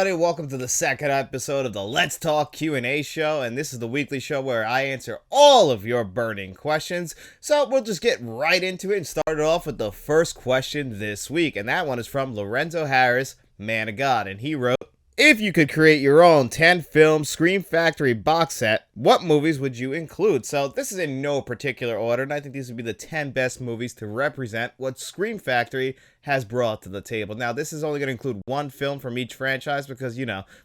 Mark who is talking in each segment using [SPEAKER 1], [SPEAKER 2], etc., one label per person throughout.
[SPEAKER 1] everybody, welcome to the second episode of the Let's Talk Q&A show, and this is the weekly show where I answer all of your burning questions. So we'll just get right into it and start it off with the first question this week, and that one is from Lorenzo Harris, man of God, and he wrote, if you could create your own 10-film Scream Factory box set, what movies would you include? So this is in no particular order, and I think these would be the 10 best movies to represent what Scream Factory has brought to the table. Now, this is only going to include one film from each franchise because,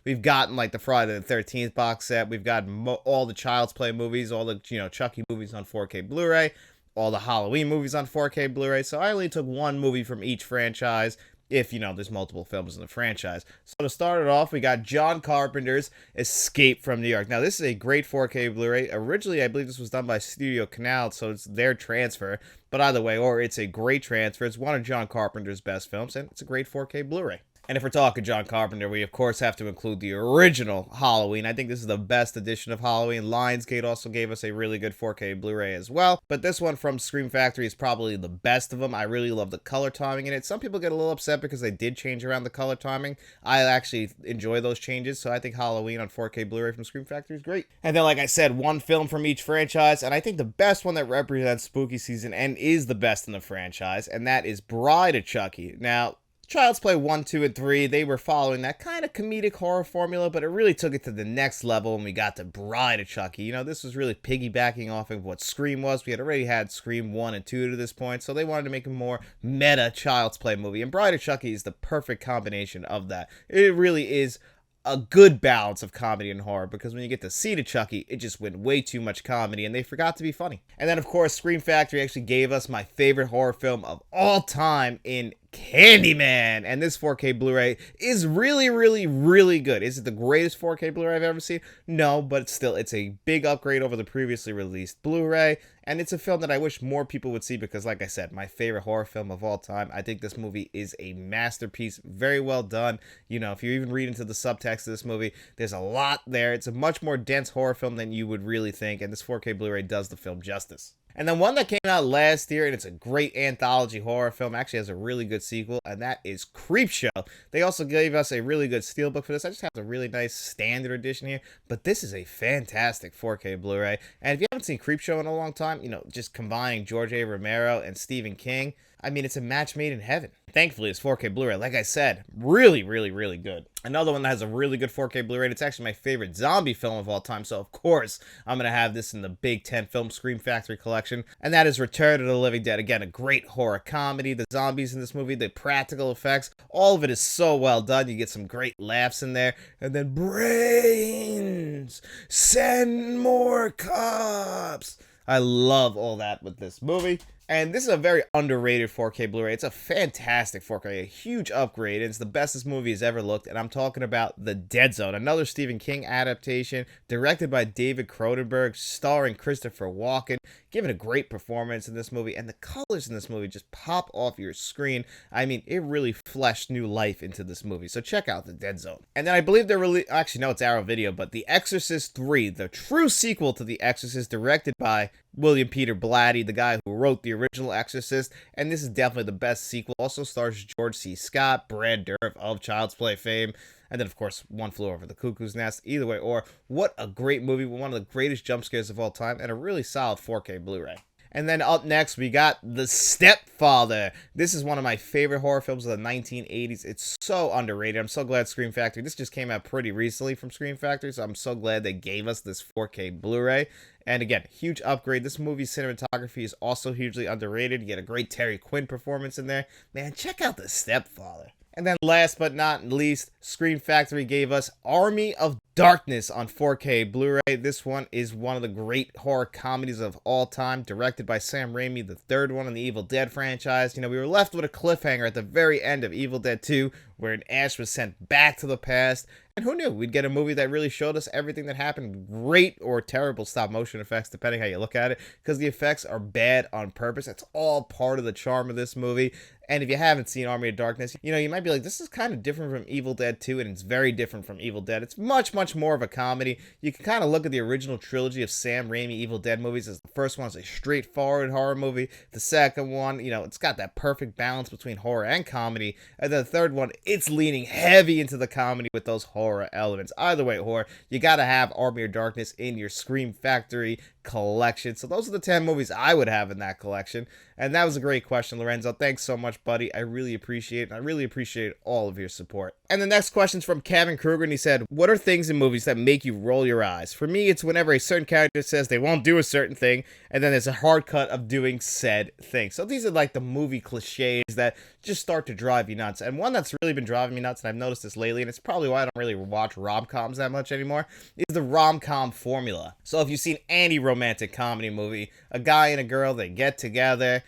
[SPEAKER 1] we've gotten like the Friday the 13th box set, we've got all the Child's Play movies, all the, Chucky movies on 4K Blu-ray, all the Halloween movies on 4K Blu-ray, so I only took one movie from each franchise, if, there's multiple films in the franchise. So to start it off, we got John Carpenter's Escape from New York. Now, this is a great 4K Blu-ray. Originally, I believe this was done by Studio Canal, so it's their transfer. But either way, or it's a great transfer. It's one of John Carpenter's best films, and it's a great 4K Blu-ray. And if we're talking John Carpenter, we of course have to include the original Halloween. I think this is the best edition of Halloween. Lionsgate also gave us a really good 4K Blu-ray as well. But this one from Scream Factory is probably the best of them. I really love the color timing in it. Some people get a little upset because they did change around the color timing. I actually enjoy those changes, so I think Halloween on 4K Blu-ray from Scream Factory is great. And then, like I said, one film from each franchise, and I think the best one that represents spooky season and is the best in the franchise, and that is Bride of Chucky. Now, Child's Play 1, 2, and 3, they were following that kind of comedic horror formula, but it really took it to the next level when we got to Bride of Chucky. This was really piggybacking off of what Scream was. We had already had Scream 1 and 2 to this point, so they wanted to make a more meta Child's Play movie, and Bride of Chucky is the perfect combination of that. It really is a good balance of comedy and horror, because when you get to Seed of Chucky, it just went way too much comedy, and they forgot to be funny. And then, of course, Scream Factory actually gave us my favorite horror film of all time in Candyman, and this 4K Blu-ray is really, really, really good. Is it the greatest 4K Blu-ray I've ever seen? No, but still, it's a big upgrade over the previously released Blu-ray, and it's a film that I wish more people would see because, like I said, my favorite horror film of all time. I think this movie is a masterpiece, very well done. If you even read into the subtext of this movie, there's a lot there. It's a much more dense horror film than you would really think, and this 4K Blu-ray does the film justice. And then one that came out last year, and it's a great anthology horror film, actually has a really good sequel, and that is Creepshow. They also gave us a really good steelbook for this. I just have a really nice standard edition here, but this is a fantastic 4K Blu-ray. And if you haven't seen Creepshow in a long time, just combining George A. Romero and Stephen King, I mean, it's a match made in heaven. Thankfully, it's 4K Blu-ray, like I said, really, really, really good. Another one that has a really good 4K Blu-ray, it's actually my favorite zombie film of all time, so of course, I'm going to have this in the big 10-film Scream Factory collection, and that is Return of the Living Dead. Again, a great horror comedy, the zombies in this movie, the practical effects, all of it is so well done. You get some great laughs in there, and then brains, send more cops. I love all that with this movie. And this is a very underrated 4K Blu-ray. It's a fantastic 4K, a huge upgrade. It's the best this movie has ever looked, and I'm talking about The Dead Zone, another Stephen King adaptation, directed by David Cronenberg, starring Christopher Walken, giving a great performance in this movie, and the colors in this movie just pop off your screen. I mean, it really fleshed new life into this movie, so check out The Dead Zone. And then I believe they're actually, no, it's Arrow Video, but The Exorcist 3, the true sequel to The Exorcist, directed by William Peter Blatty, the guy who wrote the original Exorcist, and this is definitely the best sequel. Also stars George C. Scott, Brad Dourif of Child's Play fame, and then, of course, One Flew Over the Cuckoo's Nest. Either way, or what a great movie, one of the greatest jump scares of all time, and a really solid 4K Blu-ray. And then up next, we got The Stepfather. This is one of my favorite horror films of the 1980s. It's so underrated. I'm so glad Scream Factory, this just came out pretty recently from Scream Factory, so I'm so glad they gave us this 4K Blu-ray. And again, huge upgrade. This movie's cinematography is also hugely underrated. You get a great Terry Quinn performance in there. Man, check out The Stepfather. And then last but not least, Scream Factory gave us Army of Darkness on 4K Blu-ray. This one is one of the great horror comedies of all time, directed by Sam Raimi, the third one in the Evil Dead franchise. We were left with a cliffhanger at the very end of Evil Dead 2, where Ash was sent back to the past, And who knew we'd get a movie that really showed us everything that happened. Great or terrible stop motion effects, depending how you look at it, because the effects are bad on purpose. That's all part of the charm of this movie. And if you haven't seen Army of Darkness, you might be like, this is kind of different from Evil Dead 2, and it's very different from Evil Dead. It's much, much more of a comedy. You can kind of look at the original trilogy of Sam Raimi Evil Dead movies as the first one is a straightforward horror movie. The second one, it's got that perfect balance between horror and comedy. And then the third one, it's leaning heavy into the comedy with those horror elements. Either way, horror, you gotta have Army of Darkness in your Scream Factory collection. So those are the 10 movies I would have in that collection. And that was a great question, Lorenzo. Thanks so much, buddy. I really appreciate it. And I really appreciate all of your support. And the next question's from Kevin Kruger, and he said, what are things in movies that make you roll your eyes? For me, it's whenever a certain character says they won't do a certain thing, and then there's a hard cut of doing said thing. So these are like the movie cliches that just start to drive you nuts. And one that's really been driving me nuts, and I've noticed this lately, and it's probably why I don't really watch rom-coms that much anymore, is the rom-com formula. So if you've seen any romantic comedy movie, a guy and a girl, they get together,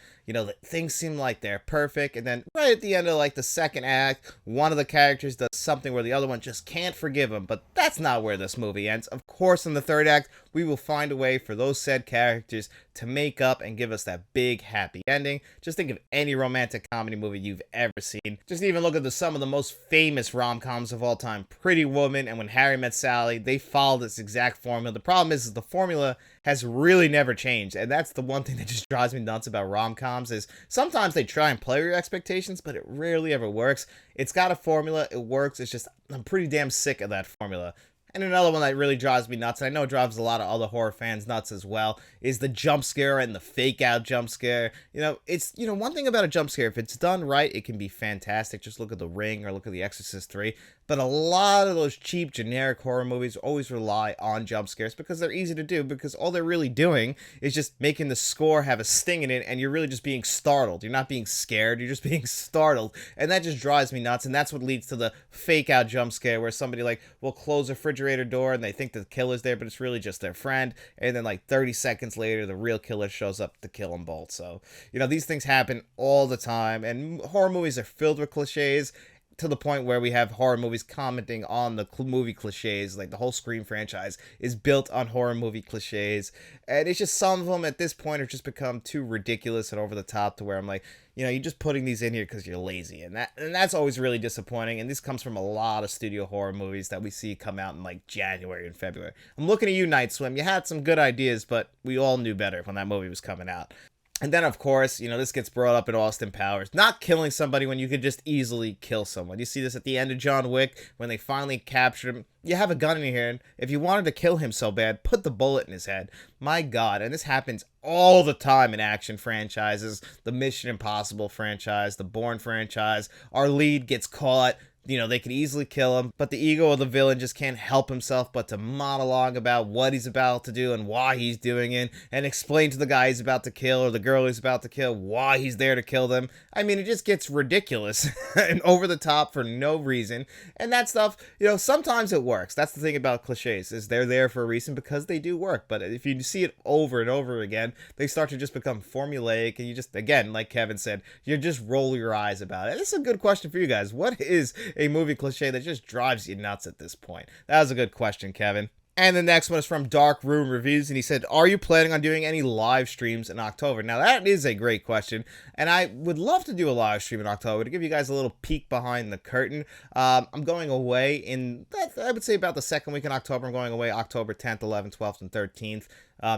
[SPEAKER 1] things seem like they're perfect, and then right at the end of like the second act, one of the characters does something where the other one just can't forgive him. But that's not where this movie ends. Of course, in the third act, we will find a way for those said characters to make up and give us that big happy ending. Just think of any romantic comedy movie you've ever seen. Just even look at some of the most famous rom-coms of all time. Pretty Woman and When Harry Met Sally, they follow this exact formula. The problem is the formula has really never changed, and that's the one thing that just drives me nuts about rom-coms is sometimes they try and play your expectations, but it rarely ever works. It's got a formula, it works, it's just I'm pretty damn sick of that formula. And another one that really drives me nuts, and I know it drives a lot of other horror fans nuts as well, is the jump scare and the fake out jump scare. It's, one thing about a jump scare, if it's done right, it can be fantastic. Just look at The Ring or look at The Exorcist 3. But a lot of those cheap, generic horror movies always rely on jump scares because they're easy to do, because all they're really doing is just making the score have a sting in it, and you're really just being startled. You're not being scared, you're just being startled. And that just drives me nuts, and that's what leads to the fake out jump scare where somebody will close a refrigerator door and they think the killer's there, but it's really just their friend, and then 30 seconds later the real killer shows up to kill them both. So these things happen all the time, and horror movies are filled with cliches to the point where we have horror movies commenting on the movie cliches. Like the whole Scream franchise is built on horror movie cliches, and it's just some of them at this point have just become too ridiculous and over the top to where I'm like, you're just putting these in here because you're lazy, and that's always really disappointing. And this comes from a lot of studio horror movies that we see come out in January and February. I'm looking at you, Night Swim. You had some good ideas, but we all knew better when that movie was coming out. And then, of course, this gets brought up in Austin Powers. Not killing somebody when you could just easily kill someone. You see this at the end of John Wick when they finally captured him. You have a gun in your hand. If you wanted to kill him so bad, put the bullet in his head. My God. And this happens all the time in action franchises. The Mission Impossible franchise, the Bourne franchise. Our lead gets caught. They could easily kill him, but the ego of the villain just can't help himself but to monologue about what he's about to do and why he's doing it, and explain to the guy he's about to kill or the girl he's about to kill why he's there to kill them. I mean, it just gets ridiculous and over the top for no reason. And that stuff, sometimes it works. That's the thing about cliches, is they're there for a reason because they do work. But if you see it over and over again, they start to just become formulaic, and you just, again, like Kevin said, you just roll your eyes about it. This is a good question for you guys. What is a movie cliche that just drives you nuts at this point? That was a good question, Kevin. And the next one is from Dark Room Reviews, and he said, are you planning on doing any live streams in October? Now, that is a great question, and I would love to do a live stream in October to give you guys a little peek behind the curtain. I'm going away I would say about the second week in October. I'm going away October 10th, 11th, 12th, and 13th.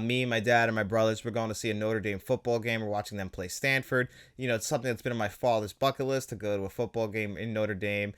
[SPEAKER 1] Me, my dad, and my brothers, we're going to see a Notre Dame football game. We're watching them play Stanford. It's something that's been on my father's bucket list to go to a football game in Notre Dame.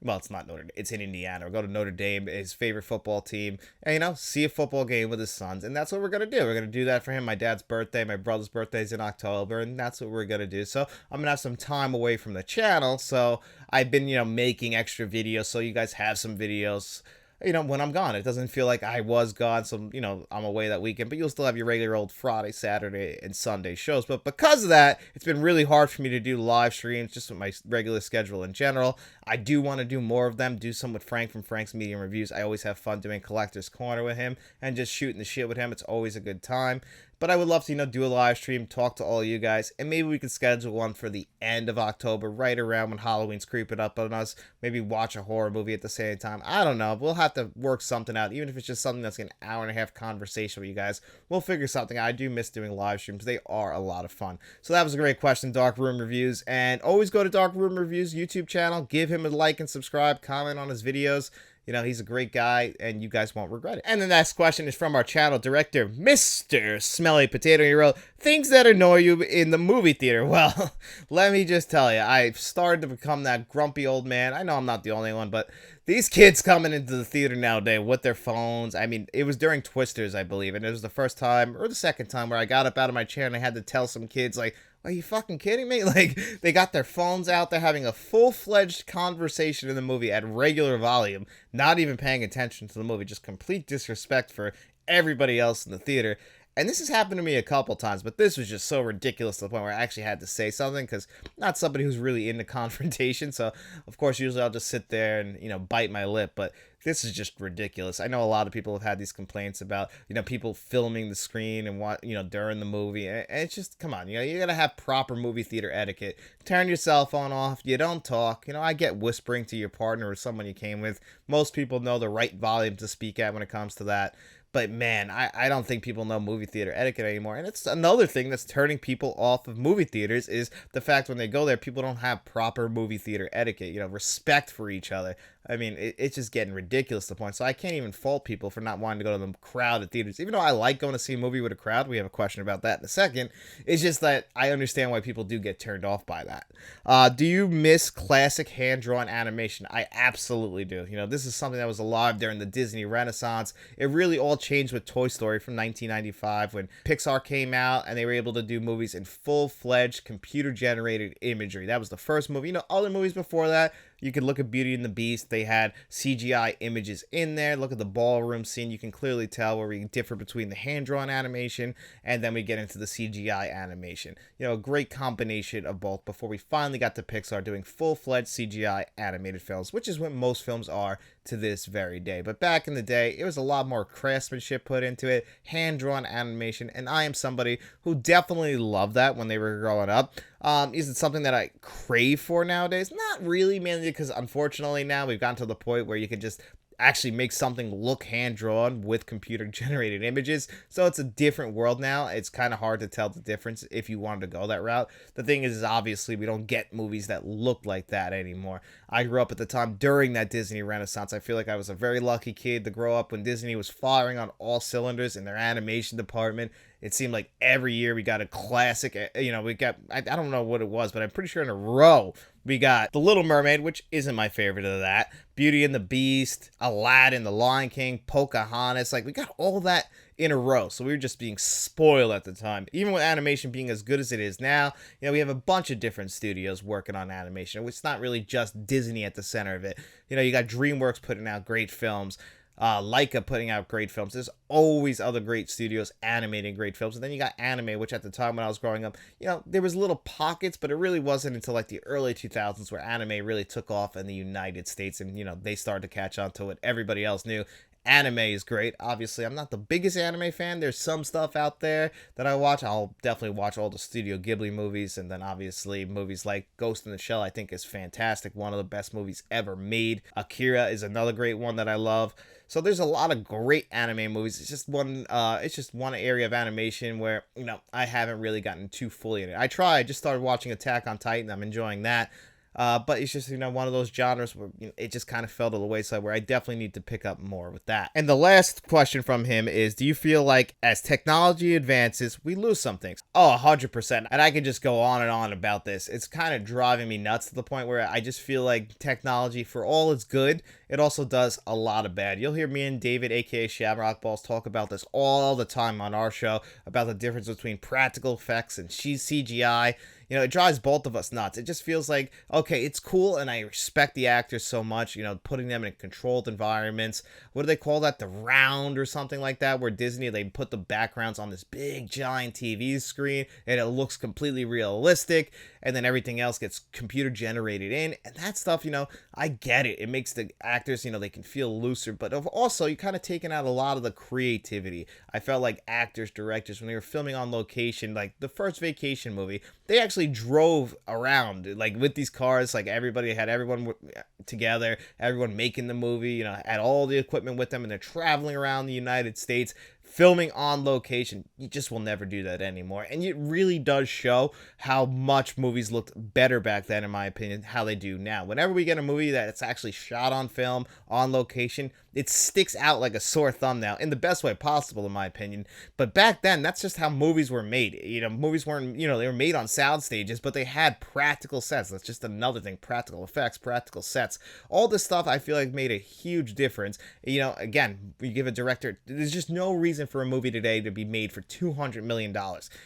[SPEAKER 1] Well, it's not Notre Dame. It's in Indiana. We'll go to Notre Dame, his favorite football team, and, see a football game with his sons. And that's what we're going to do. We're going to do that for him. My dad's birthday, my brother's birthday is in October, and that's what we're going to do. So I'm going to have some time away from the channel. So I've been, making extra videos so you guys have some videos, when I'm gone. It doesn't feel like I was gone, so, I'm away that weekend, but you'll still have your regular old Friday, Saturday, and Sunday shows. But because of that, it's been really hard for me to do live streams, just with my regular schedule in general. I do want to do more of them, do some with Frank from Frank's Medium Reviews. I always have fun doing Collector's Corner with him and just shooting the shit with him. It's always a good time. But I would love to, do a live stream, talk to all you guys, and maybe we could schedule one for the end of October, right around when Halloween's creeping up on us. Maybe watch a horror movie at the same time. I don't know. We'll have to work something out, even if it's just something that's an hour and a half conversation with you guys. We'll figure something out. I do miss doing live streams. They are a lot of fun. So that was a great question, Dark Room Reviews. And always go to Dark Room Reviews YouTube channel. Give him a like and subscribe. Comment on his videos. He's a great guy, and you guys won't regret it. And the next question is from our channel director, Mr. Smelly Potato. He wrote, things that annoy you in the movie theater. Well, let me just tell you, I've started to become that grumpy old man. I know I'm not the only one, but these kids coming into the theater nowadays with their phones. I mean, it was during Twisters, I believe, and it was the first time, or the second time, where I got up out of my chair and I had to tell some kids, like, are you fucking kidding me? Like, they got their phones out. They're having a full-fledged conversation in the movie at regular volume, not even paying attention to the movie. Just complete disrespect for everybody else in the theater. And this has happened to me a couple times, but this was just so ridiculous to the point where I actually had to say something, because I'm not somebody who's really into confrontation. So, of course, usually I'll just sit there and, bite my lip. But this is just ridiculous. I know a lot of people have had these complaints about, people filming the screen and during the movie. And it's just, come on, you got to have proper movie theater etiquette. Turn your cell phone off. You don't talk. I get whispering to your partner or someone you came with. Most people know the right volume to speak at when it comes to that. But man, I don't think people know movie theater etiquette anymore. And it's another thing that's turning people off of movie theaters, is the fact when they go there, people don't have proper movie theater etiquette, respect for each other. I mean, it's just getting ridiculous to the point. So I can't even fault people for not wanting to go to the crowded theaters. Even though I like going to see a movie with a crowd, we have a question about that in a second. It's just that I understand why people do get turned off by that. Do you miss classic hand-drawn animation? I absolutely do. This is something that was alive during the Disney Renaissance. It really all changed with Toy Story from 1995 when Pixar came out and they were able to do movies in full-fledged computer-generated imagery. That was the first movie. Other movies before that, you could look at Beauty and the Beast. They had CGI images in there. Look at the ballroom scene. You can clearly tell where we differ between the hand-drawn animation and then we get into the CGI animation. A great combination of both before we finally got to Pixar doing full-fledged CGI animated films, which is what most films are to this very day. But back in the day, it was a lot more craftsmanship put into it, hand-drawn animation, and I am somebody who definitely loved that when they were growing up. Is it something that I crave for nowadays? Not really, mainly because unfortunately now we've gotten to the point where you can just actually make something look hand-drawn with computer-generated images. So it's a different world now. It's kind of hard to tell the difference if you wanted to go that route. The thing is obviously we don't get movies that look like that anymore. I grew up at the time during that Disney Renaissance. I feel like I was a very lucky kid to grow up when Disney was firing on all cylinders in their animation department. It seemed like every year we got a classic, we got, I don't know what it was, but I'm pretty sure in a row we got The Little Mermaid, which isn't my favorite of that, Beauty and the Beast, Aladdin, The Lion King, Pocahontas. Like, we got all that in a row. So we were just being spoiled at the time. Even with animation being as good as it is now, we have a bunch of different studios working on animation. It's not really just Disney at the center of it. You got DreamWorks putting out great films. Leica putting out great films. There's always other great studios animating great films. And then you got anime, which at the time when I was growing up, there was little pockets, but it really wasn't until like the early 2000s where anime really took off in the United States and, they started to catch on to what everybody else knew. Anime is great. Obviously, I'm not the biggest anime fan. There's some stuff out there that I watch. I'll definitely watch all the Studio Ghibli movies, and then obviously movies like Ghost in the Shell I think is fantastic. One of the best movies ever made. Akira is another great one that I love. So there's a lot of great anime movies. It's just one area of animation where, I haven't really gotten too fully in it. I just started watching Attack on Titan. I'm enjoying that. But it's just, one of those genres where it just kind of fell to the wayside where I definitely need to pick up more with that. And the last question from him is, do you feel like as technology advances, we lose some things? Oh, 100%. And I can just go on and on about this. It's kind of driving me nuts to the point where I just feel like technology, for all it's good, it also does a lot of bad. You'll hear me and David, aka Shamrock Balls, talk about this all the time on our show, about the difference between practical effects and CGI. it drives both of us nuts. It just feels like, okay, it's cool, and I respect the actors so much, putting them in controlled environments. What do they call that? The round or something like that, where Disney, they put the backgrounds on this big giant TV screen and it looks completely realistic, and then everything else gets computer generated in, and that stuff, I get it. It makes the actors, they can feel looser, but also you kind of taken out a lot of the creativity. I felt like actors, directors, when they were filming on location, like the first Vacation movie, they actually drove around like with these cars, like everybody had everyone together, everyone making the movie, had all the equipment with them, and they're traveling around the United States filming on location. You just will never do that anymore, and it really does show how much movies looked better back then, in my opinion, how they do now. Whenever we get a movie that's actually shot on film, on location, it sticks out like a sore thumb now, in the best way possible, in my opinion. But back then, that's just how movies were made. Movies weren't, they were made on sound stages, but they had practical sets. That's just another thing. Practical effects, practical sets. All this stuff, I feel like, made a huge difference. Again, you give a director, there's just no reason for a movie today to be made for $200 million.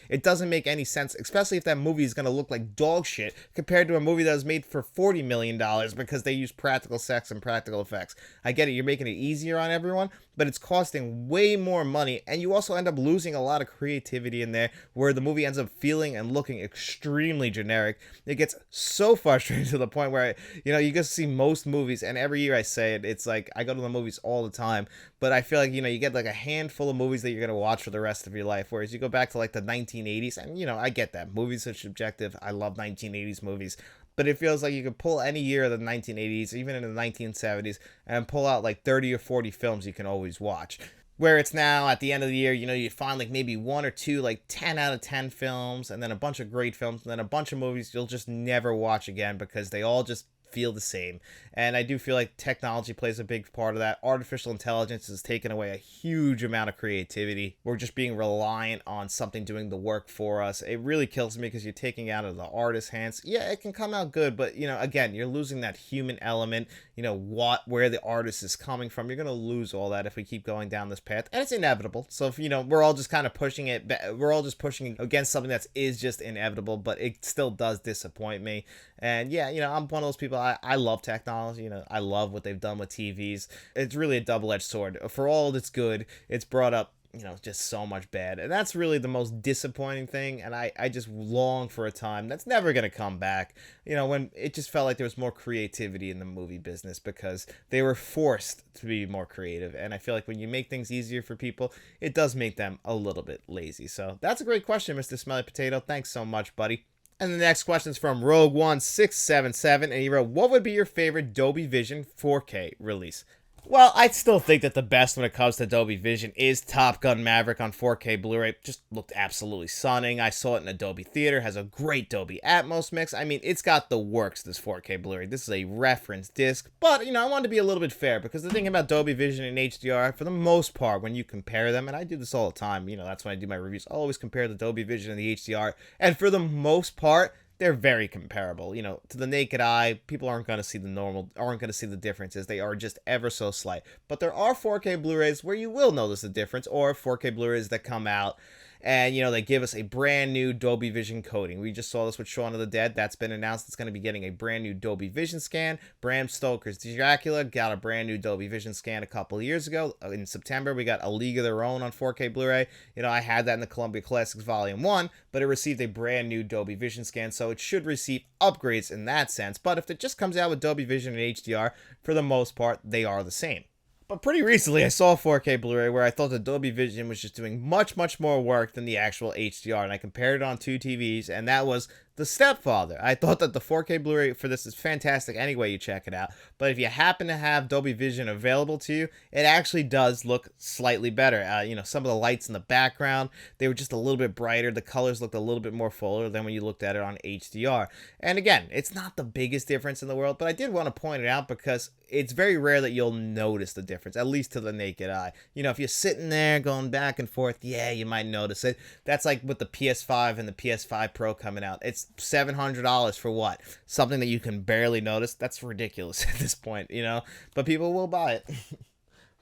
[SPEAKER 1] It doesn't make any sense, especially if that movie is going to look like dog shit compared to a movie that was made for $40 million because they use practical sets and practical effects. I get it, you're making it easier on everyone, but it's costing way more money, and you also end up losing a lot of creativity in there, where the movie ends up feeling and looking extremely generic. It gets so frustrating to the point where, you get to see most movies, and every year I say it, it's like I go to the movies all the time, but I feel like, you get like a handful of movies that you're going to watch for the rest of your life, whereas you go back to like the 1980s, and I get that. Movies are subjective. I love 1980s movies. But it feels like you could pull any year of the 1980s, even in the 1970s, and pull out like 30 or 40 films you can always watch. Where it's now, at the end of the year, you find like maybe one or two, like 10 out of 10 films, and then a bunch of great films, and then a bunch of movies you'll just never watch again because they all just feel the same. And I do feel like technology plays a big part of that. Artificial intelligence has taken away a huge amount of creativity. We're just being reliant on something doing the work for us. It really kills me because you're taking out of the artist's hands. Yeah, it can come out good, but again, you're losing that human element, where the artist is coming from. You're going to lose all that if we keep going down this path, and it's inevitable. So if we're all just kind of pushing it, we're all just pushing against something that is just inevitable, but it still does disappoint me. And yeah, I'm one of those people. I love technology. I love what they've done with TVs. It's really a double-edged sword. For all that's good, it's brought up, just so much bad. And that's really the most disappointing thing. And I just long for a time that's never going to come back, when it just felt like there was more creativity in the movie business because they were forced to be more creative. And I feel like when you make things easier for people, it does make them a little bit lazy. So that's a great question, Mr. Smelly Potato. Thanks so much, buddy. And the next question is from Rogue1677, and he wrote, what would be your favorite Dolby Vision 4K release? Well, I still think that the best when it comes to Dolby Vision is Top Gun Maverick on 4K Blu-ray. Just looked absolutely stunning. I saw it in a Dolby Theater. Has a great Dolby Atmos mix. I mean, it's got the works, this 4K Blu-ray. This is a reference disc. But, I wanted to be a little bit fair because the thing about Dolby Vision and HDR, for the most part, when you compare them, and I do this all the time, that's when I do my reviews, I always compare the Dolby Vision and the HDR. And for the most part, they're very comparable. To the naked eye, people aren't going to see the differences. They are just ever so slight. But there are 4K Blu-rays where you will notice the difference, or 4K Blu-rays that come out and, they give us a brand new Dolby Vision coating. We just saw this with Shaun of the Dead. That's been announced. It's going to be getting a brand new Dolby Vision scan. Bram Stoker's Dracula got a brand new Dolby Vision scan a couple of years ago. In September, we got A League of Their Own on 4K Blu-ray. I had that in the Columbia Classics Volume 1, but it received a brand new Dolby Vision scan, so it should receive upgrades in that sense. But if it just comes out with Dolby Vision and HDR, for the most part, they are the same. But pretty recently, I saw a 4K Blu-ray where I thought the Dolby Vision was just doing much, much more work than the actual HDR, and I compared it on two TVs, and that was The Stepfather. I thought that the 4K Blu-ray for this is fantastic any way you check it out, but if you happen to have Dolby Vision available to you, it actually does look slightly better. Some of the lights in the background, they were just a little bit brighter. The colors looked a little bit more fuller than when you looked at it on HDR. And again, it's not the biggest difference in the world, but I did want to point it out because it's very rare that you'll notice the difference, at least to the naked eye. If you're sitting there going back and forth, yeah, you might notice it. That's like with the PS5 and the PS5 Pro coming out. It's $700 for what? Something that you can barely notice? That's ridiculous at this point, but people will buy it.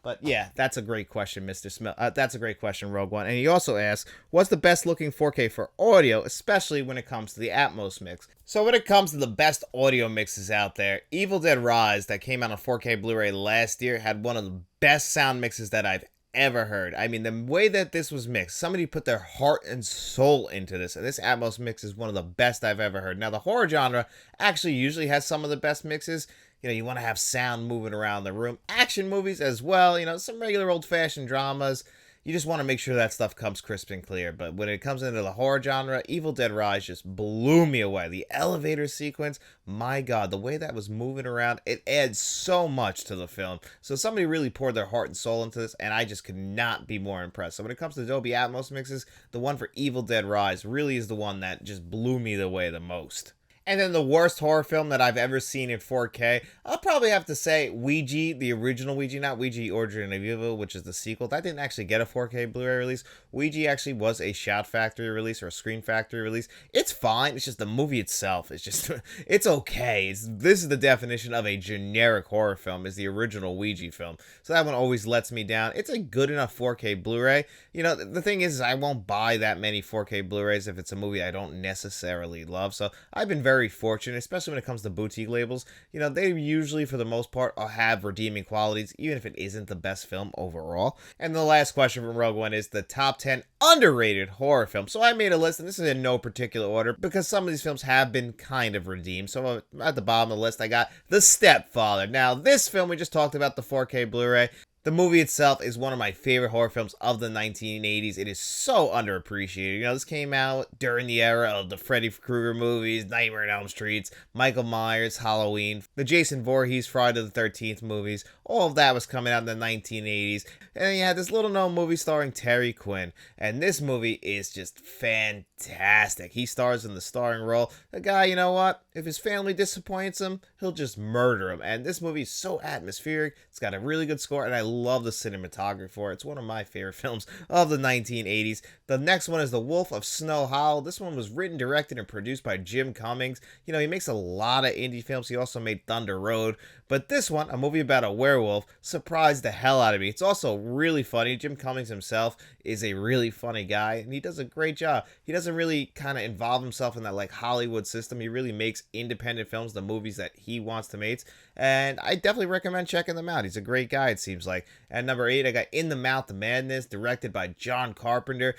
[SPEAKER 1] But yeah, that's a great question, Mr. Smith. That's a great question, Rogue One. And he also asks, what's the best looking 4K for audio, especially when it comes to the Atmos mix? So when it comes to the best audio mixes out there, Evil Dead Rise, that came out on 4K Blu-ray last year, had one of the best sound mixes that I've ever heard. I mean, the way that this was mixed, somebody put their heart and soul into this, and this Atmos mix is one of the best I've ever heard. Now, the horror genre actually usually has some of the best mixes. You know, you want to have sound moving around the room. Action movies as well, you know, some regular old-fashioned dramas. You just want to make sure that stuff comes crisp and clear. But when it comes into the horror genre, Evil Dead Rise just blew me away. The elevator sequence, my God, the way that was moving around, it adds so much to the film. So somebody really poured their heart and soul into this, and I just could not be more impressed. So when it comes to Dolby Atmos mixes, the one for Evil Dead Rise really is the one that just blew me away the most. And then the worst horror film that I've ever seen in 4K, I'll probably have to say Ouija, the original Ouija, not Ouija Origin of Evil, which is the sequel. That didn't actually get a 4K Blu-ray release. Ouija actually was a Shout Factory release or a Screen Factory release. It's fine. It's just the movie itself. It's just, it's okay. This is the definition of a generic horror film, is the original Ouija film. So that one always lets me down. It's a good enough 4K Blu-ray. You know, the thing is I won't buy that many 4K Blu-rays if it's a movie I don't necessarily love. So I've been very fortunate, especially when it comes to boutique labels. You know, they usually, for the most part, have redeeming qualities, even if it isn't the best film overall. And the last question from Rogue One is the top 10 underrated horror films. So I made a list, and this is in no particular order, because some of these films have been kind of redeemed. So at the bottom of the list, I got The Stepfather. Now, this film, we just talked about the 4K Blu-ray. The movie itself is one of my favorite horror films of the 1980s. It is so underappreciated. You know, this came out during the era of the Freddy Krueger movies, Nightmare on Elm Street, Michael Myers, Halloween, the Jason Voorhees, Friday the 13th movies. All of that was coming out in the 1980s. And then you had this little known movie starring Terry Quinn. And this movie is just fantastic. He stars in the starring role. The guy, you know what? If his family disappoints him, he'll just murder him. And this movie is so atmospheric. It's got a really good score, and I love the cinematography for it. It's one of my favorite films of the 1980s. The next one is The Wolf of Snow Hollow. This one was written, directed, and produced by Jim Cummings. You know, he makes a lot of indie films. He also made Thunder Road. But this one, a movie about a werewolf, surprised the hell out of me. It's also really funny. Jim Cummings himself is a really funny guy, and he does a great job. He doesn't really kind of involve himself in that like Hollywood system. He really makes independent films, the movies that he wants to make. And I definitely recommend checking them out. He's a great guy, it seems like. At number 8, I got In the Mouth of Madness, directed by John Carpenter.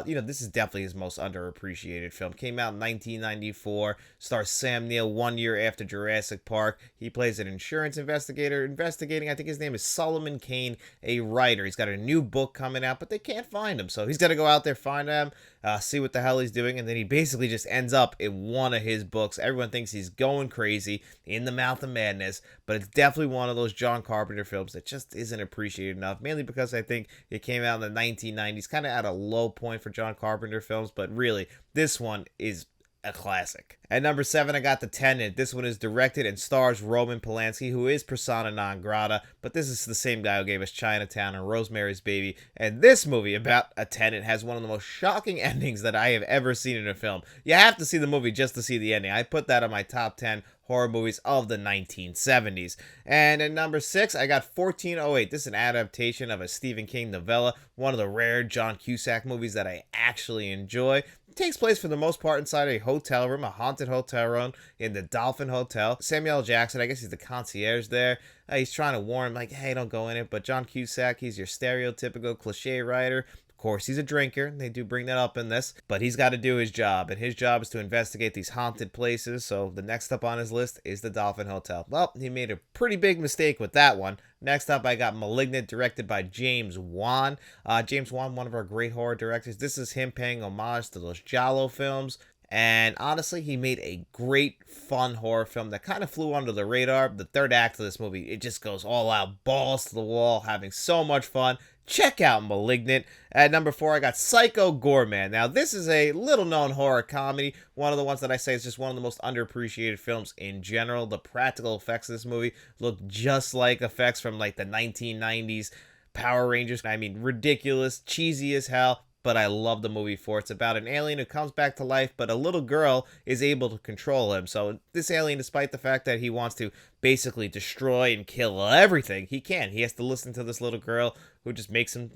[SPEAKER 1] You know, this is definitely his most underappreciated film. Came out in 1994, stars Sam Neill 1 year after Jurassic Park. He plays an insurance investigator investigating, I think his name is Solomon Kane, a writer. He's got a new book coming out, but they can't find him. So he's got to go out there, find him, see what the hell he's doing, and then he basically just ends up in one of his books. Everyone thinks he's going crazy, In the Mouth of Madness, but it's definitely one of those John Carpenter films that just isn't appreciated enough, mainly because I think it came out in the 1990s, kind of at a low point for John Carpenter films, but really, this one is a classic. At number 7, I got The Tenant. This one is directed and stars Roman Polanski, who is persona non grata, but this is the same guy who gave us Chinatown and Rosemary's Baby. And this movie about a tenant has one of the most shocking endings that I have ever seen in a film. You have to see the movie just to see the ending. I put that on my top 10 horror movies of the 1970s. And at number 6, I got 1408. This is an adaptation of a Stephen King novella, one of the rare John Cusack movies that I actually enjoy. It takes place for the most part inside a hotel room, a haunted hotel room in the Dolphin Hotel. Samuel L. Jackson, I guess he's the concierge there. He's trying to warn him, like, hey, don't go in it. But John Cusack, he's your stereotypical cliche writer. Of course, he's a drinker. They do bring that up in this. But he's got to do his job. And his job is to investigate these haunted places. So the next up on his list is the Dolphin Hotel. Well, he made a pretty big mistake with that one. Next up, I got Malignant, directed by James Wan. James Wan, one of our great horror directors. This is him paying homage to those Giallo films. And honestly, he made a great, fun horror film that kind of flew under the radar. The third act of this movie, it just goes all out, balls to the wall, having so much fun. Check out Malignant. At number 4, I got Psycho Goreman. Now, this is a little-known horror comedy. One of the ones that I say is just one of the most underappreciated films in general. The practical effects of this movie look just like effects from, like, the 1990s Power Rangers. I mean, ridiculous, cheesy as hell, but I love the movie for. It's about an alien who comes back to life, but a little girl is able to control him. So this alien, despite the fact that he wants to basically destroy and kill everything, he can. He has to listen to this little girl who just makes him,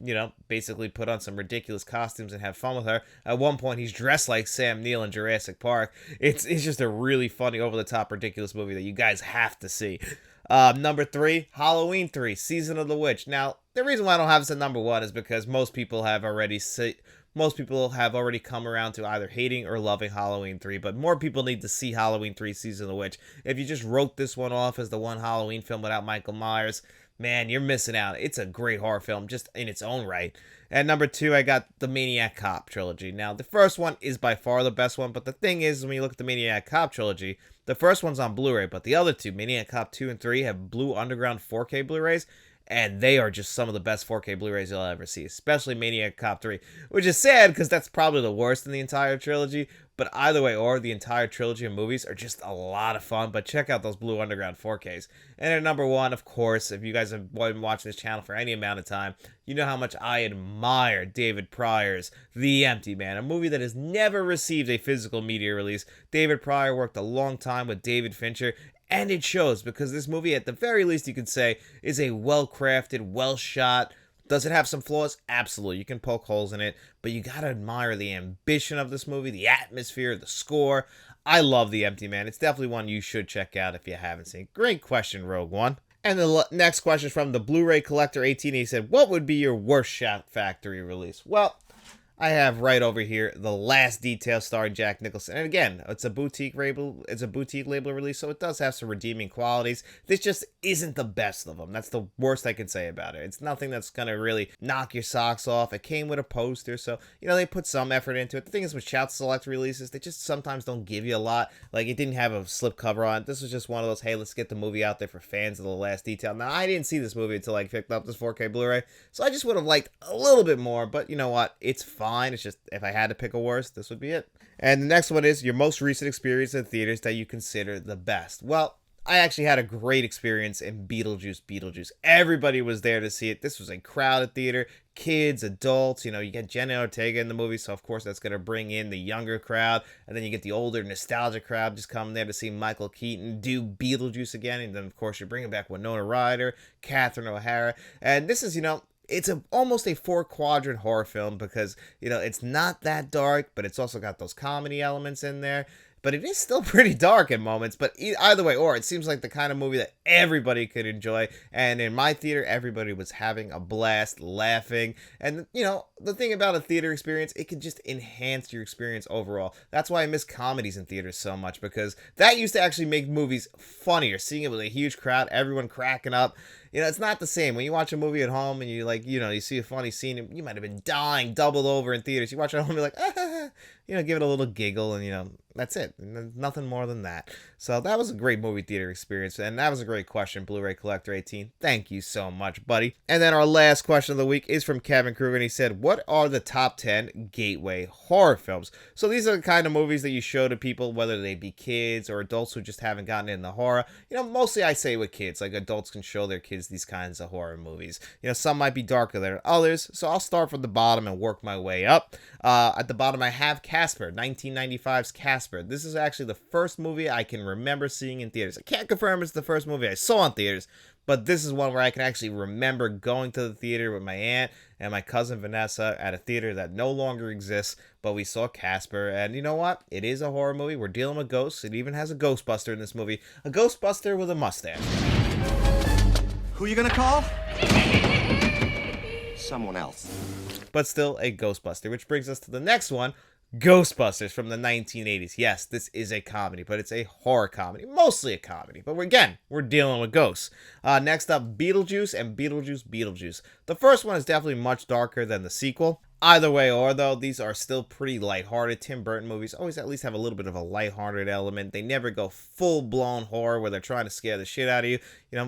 [SPEAKER 1] basically put on some ridiculous costumes and have fun with her. At one point, he's dressed like Sam Neill in Jurassic Park. It's just a really funny, over-the-top, ridiculous movie that you guys have to see. Number 3, Halloween 3, Season of the Witch. Now, the reason why I don't have this at number 1 is because most people have already come around to either hating or loving Halloween 3, but more people need to see Halloween 3, Season of the Witch. If you just wrote this one off as the one Halloween film without Michael Myers, man, you're missing out. It's a great horror film just in its own right. At number 2, I got the Maniac Cop trilogy. Now, the first one is by far the best one, but the thing is, when you look at the Maniac Cop trilogy, the first one's on Blu-ray, but the other two, Maniac Cop 2 and 3, have Blue Underground 4K Blu-rays, and they are just some of the best 4K Blu-rays you'll ever see, especially Maniac Cop 3, which is sad because that's probably the worst in the entire trilogy, but either way, or the entire trilogy of movies are just a lot of fun, but check out those Blue Underground 4Ks. And at number 1, of course, if you guys have been watching this channel for any amount of time, you know how much I admire David Pryor's The Empty Man, a movie that has never received a physical media release. David Pryor worked a long time with David Fincher, and it shows, because this movie, at the very least you could say, is a well-crafted, well-shot. Does it have some flaws? Absolutely. You can poke holes in it, but you gotta admire the ambition of this movie, the atmosphere, the score. I love The Empty Man. It's definitely one you should check out if you haven't seen. Great question, Rogue One. And the next question is from the Blu-ray Collector 18. He said, what would be your worst Shout Factory release? Well, I have right over here The Last Detail starring Jack Nicholson. And again, it's a boutique label. It's a boutique label release, so it does have some redeeming qualities. This just isn't the best of them. That's the worst I can say about it. It's nothing that's gonna really knock your socks off. It came with a poster, so they put some effort into it. The thing is with Shout Select releases, they just sometimes don't give you a lot. Like, it didn't have a slip cover on it. This was just one of those, hey, let's get the movie out there for fans of The Last Detail. Now, I didn't see this movie until I picked up this 4K Blu-ray, so I just would have liked a little bit more, but you know what? It's fine. It's just, if I had to pick a worst, this would be it. And the next one is your most recent experience in theaters that you consider the best. Well, I actually had a great experience in Beetlejuice. Everybody was there to see it. This was a crowded theater. Kids, adults, you get Jenna Ortega in the movie, so of course that's going to bring in the younger crowd. And then you get the older, nostalgic crowd just coming there to see Michael Keaton do Beetlejuice again. And then, of course, you're bringing back Winona Ryder, Catherine O'Hara. And this is, it's almost a 4-quadrant horror film because, it's not that dark, but it's also got those comedy elements in there. But it is still pretty dark in moments, but either way, or it seems like the kind of movie that everybody could enjoy. And in my theater, everybody was having a blast, laughing. And, the thing about a theater experience, it can just enhance your experience overall. That's why I miss comedies in theaters so much, because that used to actually make movies funnier. Seeing it with a huge crowd, everyone cracking up. It's not the same. When you watch a movie at home and you see a funny scene, you might have been dying, doubled over in theaters. You watch it at home, you're like, give it a little giggle, and, that's it. Nothing more than that. So that was a great movie theater experience, and that was a great question, Blu-ray Collector 18. Thank you so much, buddy. And then our last question of the week is from Kevin Kruger, and he said, what are the top 10 gateway horror films? So these are the kind of movies that you show to people, whether they be kids or adults who just haven't gotten into horror. Mostly I say with kids, like adults can show their kids these kinds of horror movies. Some might be darker than others, so I'll start from the bottom and work my way up. At the bottom, I have Casper, 1995's Casper. This is actually the first movie I can remember seeing in theaters. I can't confirm it's the first movie I saw in theaters, but this is one where I can actually remember going to the theater with my aunt and my cousin Vanessa at a theater that no longer exists, but we saw Casper, and you know what? It is a horror movie. We're dealing with ghosts. It even has a Ghostbuster in this movie. A Ghostbuster with a mustache.
[SPEAKER 2] Who you gonna call? Someone else.
[SPEAKER 1] But still a Ghostbuster, which brings us to the next one, Ghostbusters from the 1980s. Yes, this is a comedy, but it's a horror comedy. Mostly a comedy, but we're dealing with ghosts. Next up, Beetlejuice and Beetlejuice. The first one is definitely much darker than the sequel. Either way or though, these are still pretty lighthearted. Tim Burton movies always at least have a little bit of a lighthearted element. They never go full-blown horror where they're trying to scare the shit out of you.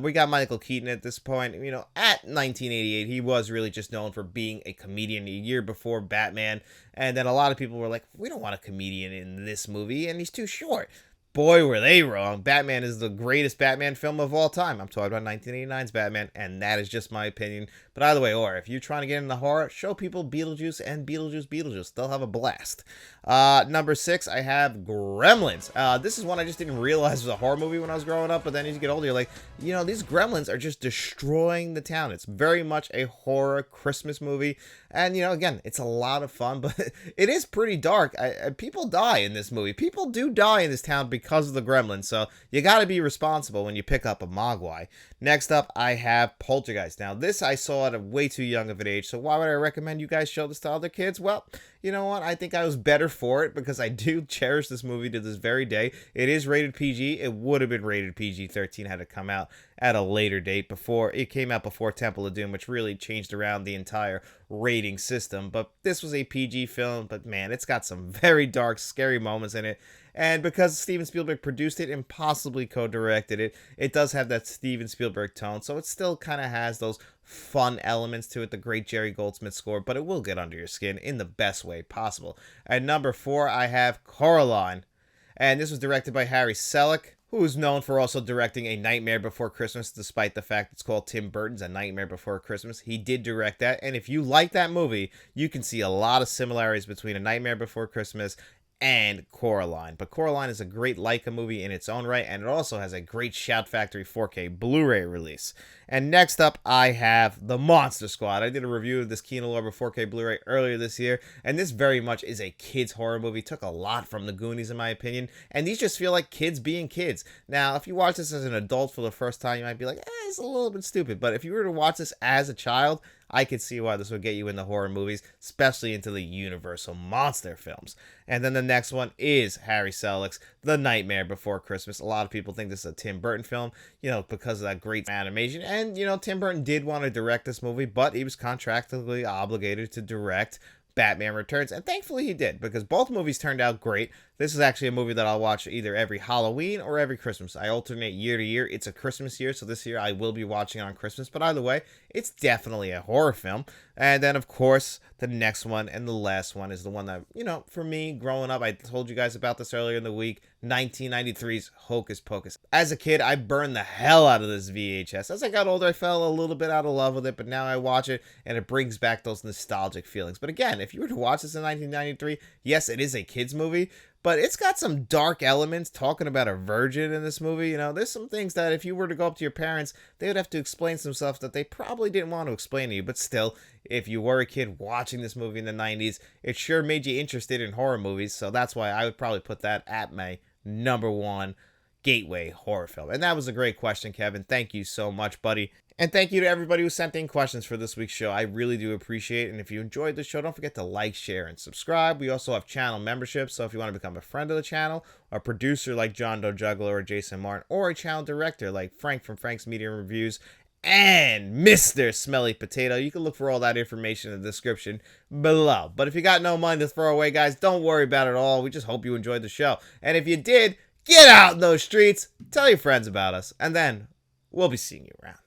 [SPEAKER 1] We got Michael Keaton at this point. At 1988, he was really just known for being a comedian a year before Batman. And then a lot of people were like, we don't want a comedian in this movie, and he's too short. Boy, were they wrong. Batman is the greatest Batman film of all time. I'm talking about 1989's Batman, and that is just my opinion. But either way, or if you're trying to get into horror, show people Beetlejuice and Beetlejuice. They'll have a blast. Number 6, I have Gremlins. This is one I just didn't realize was a horror movie when I was growing up, but then as you get older, you're like, these gremlins are just destroying the town. It's very much a horror Christmas movie. And, again, it's a lot of fun, but it is pretty dark. People die in this movie. People do die in this town because of the gremlins, so you got to be responsible when you pick up a Mogwai. Next up, I have Poltergeist. Now, this I saw at a way too young of an age, so why would I recommend you guys show this to other kids? Well, you know what? I think I was better for it because I do cherish this movie to this very day. It is rated PG. It would have been rated PG-13 had it come out at a later date. It came out before Temple of Doom, which really changed around the entire rating system. But this was a PG film, but man, it's got some very dark, scary moments in it. And because Steven Spielberg produced it and possibly co-directed it, it does have that Steven Spielberg tone, so it still kind of has those fun elements to it, the great Jerry Goldsmith score, but it will get under your skin in the best way possible. At number 4, I have Coraline, and this was directed by Harry Selick, who is known for also directing A Nightmare Before Christmas, despite the fact it's called Tim Burton's A Nightmare Before Christmas. He did direct that, and if you like that movie, you can see a lot of similarities between A Nightmare Before Christmas and Coraline. But Coraline is a great Leica movie in its own right, and it also has a great Shout Factory 4K Blu-ray release. And next up, I have The Monster Squad. I did a review of this Kino Lorber 4K Blu-ray earlier this year, and this very much is a kids horror movie. Took a lot from the Goonies, in my opinion, and these just feel like kids being kids. Now, if you watch this as an adult for the first time, you might be like, it's a little bit stupid, but if you were to watch this as a child, I could see why this would get you into horror movies, especially into the Universal monster films. And then the next one is Harry Selick's The Nightmare Before Christmas. A lot of people think this is a Tim Burton film, because of that great animation. And, Tim Burton did want to direct this movie, but he was contractually obligated to direct Batman Returns, and thankfully he did, because both movies turned out great. This is actually a movie that I'll watch either every Halloween or every Christmas. I alternate year to year. It's a Christmas year, so this year I will be watching it on Christmas, but either way, it's definitely a horror film. And then, of course, the next one and the last one is the one that, for me, growing up, I told you guys about this earlier in the week, 1993's Hocus Pocus. As a kid, I burned the hell out of this VHS. As I got older, I fell a little bit out of love with it, but now I watch it, and it brings back those nostalgic feelings. But again, if you were to watch this in 1993, yes, it is a kid's movie, but it's got some dark elements talking about a virgin in this movie. There's some things that if you were to go up to your parents, they would have to explain some stuff that they probably didn't want to explain to you. But still, if you were a kid watching this movie in the 90s, it sure made you interested in horror movies. So that's why I would probably put that at my number 1 gateway horror film. And that was a great question, Kevin. Thank you so much, buddy. And thank you to everybody who sent in questions for this week's show. I really do appreciate it. And if you enjoyed the show, don't forget to like, share, and subscribe. We also have channel memberships. So if you want to become a friend of the channel, a producer like John Doe Juggler or Jason Martin, or a channel director like Frank from Frank's Media Reviews, and Mr. Smelly Potato, you can look for all that information in the description below. But if you got no money to throw away, guys, don't worry about it at all. We just hope you enjoyed the show. And if you did, get out in those streets, tell your friends about us, and then we'll be seeing you around.